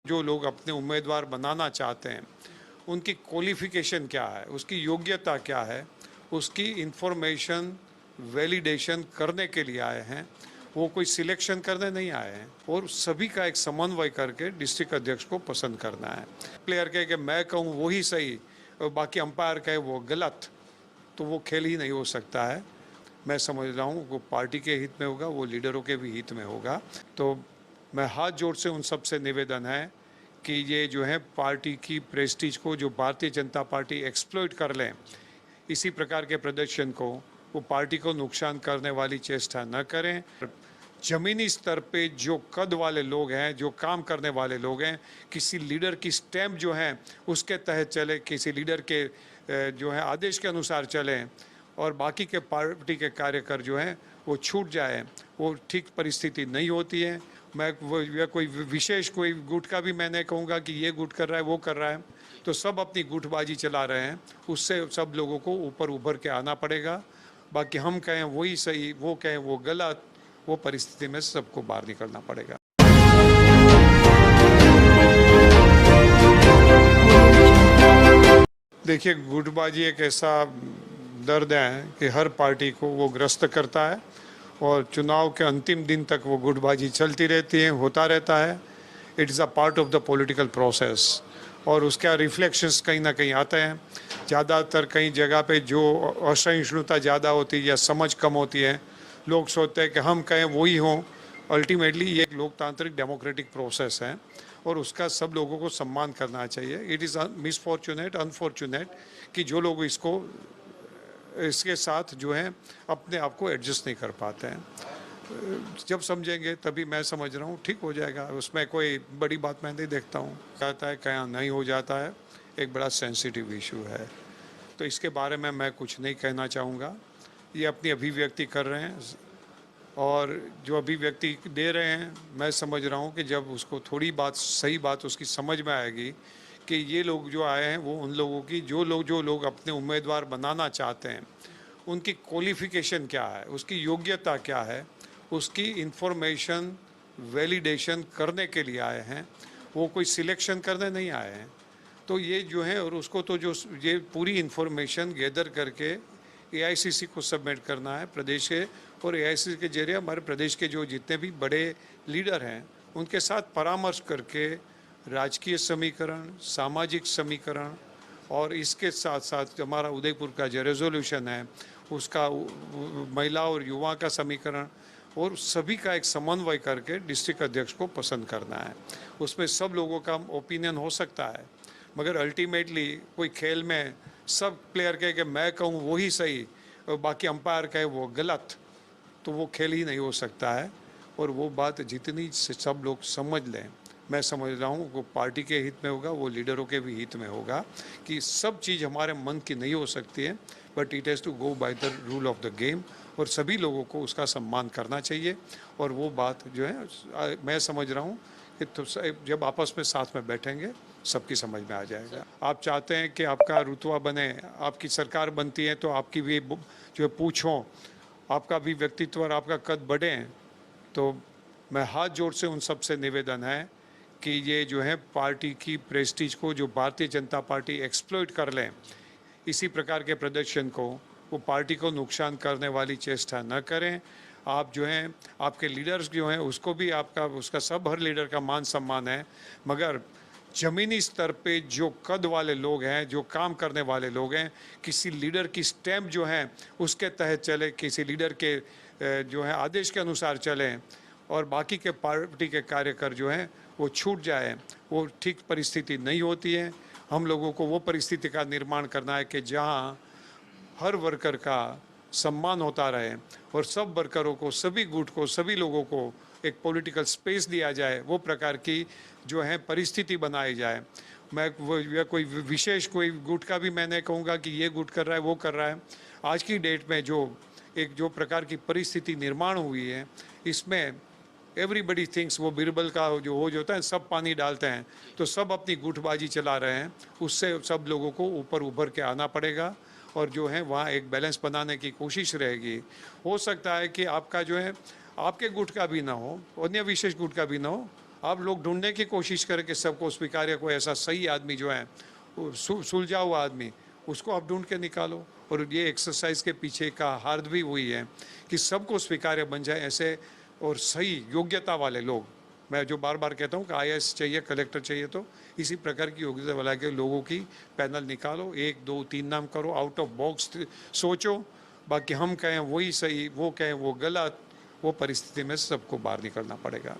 जो लोग अपने उम्मीदवार बनाना चाहते हैं उनकी क्वालिफिकेशन क्या है, उसकी योग्यता क्या है, उसकी इंफॉर्मेशन वैलिडेशन करने के लिए आए हैं। वो कोई सिलेक्शन करने नहीं आए हैं और सभी का एक समन्वय करके डिस्ट्रिक्ट अध्यक्ष को पसंद करना है। प्लेयर कहे कि मैं कहूँ वही सही और बाकी अंपायर कहे वो गलत, तो वो खेल ही नहीं हो सकता है। मैं समझ रहा हूँ वो पार्टी के हित में होगा, वो लीडरों के भी हित में होगा। तो मैं हाथ जोड़ से उन सबसे निवेदन है कि ये जो है पार्टी की प्रेस्टीज को जो भारतीय जनता पार्टी एक्सप्लॉइट कर लें, इसी प्रकार के प्रदर्शन को वो पार्टी को नुकसान करने वाली चेष्टा न करें। जमीनी स्तर पे जो कद वाले लोग हैं, जो काम करने वाले लोग हैं, किसी लीडर की स्टैम्प जो है उसके तहत चले, किसी लीडर के जो है आदेश के अनुसार चलें और बाकी के पार्टी के कार्यकर जो हैं वो छूट जाए, वो ठीक परिस्थिति नहीं होती है। मैं वो कोई विशेष कोई गुट का भी मैं नहीं कहूँगा कि ये गुट कर रहा है वो कर रहा है, तो सब अपनी गुटबाजी चला रहे हैं, उससे सब लोगों को ऊपर उभर के आना पड़ेगा। बाकी हम कहें वही सही, वो कहें वो गलत, वो परिस्थिति में सबको बाहर निकलना पड़ेगा। देखिए, गुटबाजी एक ऐसा दर्द है कि हर पार्टी को वो ग्रस्त करता है और चुनाव के अंतिम दिन तक वो गुटबाजी चलती रहती है, होता रहता है। It is a part of the political process और उसका रिफ्लेक्शंस कहीं ना कहीं आते हैं। ज़्यादातर कई जगह पे जो असहिष्णुता ज़्यादा होती है या समझ कम होती है, लोग सोचते हैं कि हम कहें वही हों। अल्टीमेटली ये एक लोकतांत्रिक डेमोक्रेटिक प्रोसेस है और उसका सब लोगों को सम्मान करना चाहिए। इट इज़ मिसफॉर्चुनेट, अनफॉर्चुनेट कि जो लोग इसके साथ जो है अपने आप को एडजस्ट नहीं कर पाते हैं। जब समझेंगे तभी मैं समझ रहा हूँ ठीक हो जाएगा, उसमें कोई बड़ी बात मैं नहीं देखता हूँ। कहता है क्या नहीं हो जाता है, एक बड़ा सेंसिटिव इशू है, तो इसके बारे में मैं कुछ नहीं कहना चाहूँगा। ये अपनी अभिव्यक्ति कर रहे हैं और जो अभिव्यक्ति दे रहे हैं, मैं समझ रहा हूँ कि जब उसको थोड़ी बात सही बात उसकी समझ में आएगी कि ये लोग जो आए हैं वो उन लोगों की जो लोग अपने उम्मीदवार बनाना चाहते हैं उनकी क्वालिफिकेशन क्या है, उसकी योग्यता क्या है, उसकी इंफॉर्मेशन वैलिडेशन करने के लिए आए हैं, वो कोई सिलेक्शन करने नहीं आए हैं। तो ये जो है और उसको तो जो ये पूरी इंफॉर्मेशन गैदर करके एआईसीसी को सबमिट करना है प्रदेश के, और एआईसीसी के जरिए हमारे प्रदेश के जो जितने भी बड़े लीडर हैं उनके साथ परामर्श करके राजकीय समीकरण, सामाजिक समीकरण और इसके साथ साथ हमारा उदयपुर का जो रेजोल्यूशन है उसका महिला और युवा का समीकरण और सभी का एक समन्वय करके डिस्ट्रिक्ट अध्यक्ष को पसंद करना है। उसमें सब लोगों का ओपिनियन हो सकता है, मगर अल्टीमेटली कोई खेल में सब प्लेयर कहे कि मैं कहूँ वही सही और बाकी अंपायर कहे वो गलत, तो वो खेल ही नहीं हो सकता है। और वो बात जितनी सब लोग समझ लें, मैं समझ रहा हूँ वो पार्टी के हित में होगा, वो लीडरों के भी हित में होगा कि सब चीज़ हमारे मन की नहीं हो सकती है, but it has to go by the rule of the game और सभी लोगों को उसका सम्मान करना चाहिए। और वो बात जो है मैं समझ रहा हूँ कि तो जब आपस में साथ में बैठेंगे सबकी समझ में आ जाएगा। आप चाहते हैं कि आपका रुतबा बने, आपकी सरकार बनती है तो आपकी भी जो है पूछो, आपका भी व्यक्तित्व और आपका कद बढ़े, तो मैं हाथ जोड़ से उन सबसे निवेदन है कि ये जो है पार्टी की प्रेस्टीज को जो भारतीय जनता पार्टी एक्सप्लॉइट कर लें, इसी प्रकार के प्रदर्शन को वो पार्टी को नुकसान करने वाली चेष्टा न करें। आप जो हैं आपके लीडर्स जो हैं उसको भी उसका सब हर लीडर का मान सम्मान है, मगर ज़मीनी स्तर पे जो कद वाले लोग हैं, जो काम करने वाले लोग हैं, किसी लीडर की स्टैम्प जो है उसके तहत चले, किसी लीडर के जो है आदेश के अनुसार चलें और बाकी के पार्टी के कार्यकर जो हैं वो छूट जाए, वो ठीक परिस्थिति नहीं होती है। हम लोगों को वो परिस्थिति का निर्माण करना है कि जहाँ हर वर्कर का सम्मान होता रहे और सब वर्करों को, सभी गुट को, सभी लोगों को एक पॉलिटिकल स्पेस दिया जाए, वो प्रकार की जो है परिस्थिति बनाई जाए। मैं वो कोई विशेष कोई गुट का भी मैं नहीं कहूँगा कि ये गुट कर रहा है वो कर रहा है। आज की डेट में जो प्रकार की परिस्थिति निर्माण हुई है, इसमें एवरीबडी थिंक्स, वो बीरबल का जो हो जाता है, सब पानी डालते हैं, तो सब अपनी गुटबाजी चला रहे हैं, उससे सब लोगों को ऊपर उभर के आना पड़ेगा और जो है वहाँ एक बैलेंस बनाने की कोशिश रहेगी। हो सकता है कि आपका जो है आपके गुट का भी ना हो, अन्य विशेष गुट का भी ना हो, आप लोग ढूंढने की कोशिश करें कि सबको स्वीकार्य कोई ऐसा सही आदमी जो है, सुलझा हुआ आदमी, उसको आप ढूंढ के निकालो। और ये एक्सरसाइज के पीछे का हार्द भी वही है कि सबको स्वीकार्य बन जाए ऐसे और सही योग्यता वाले लोग। मैं जो बार बार कहता हूँ कि आईएएस चाहिए, कलेक्टर चाहिए, तो इसी प्रकार की योग्यता वाला के लोगों की पैनल निकालो, 1 2 3 नाम करो, आउट ऑफ बॉक्स सोचो। बाकी हम कहें वही सही, वो कहें वो गलत, वो परिस्थिति में सबको बाहर निकलना पड़ेगा।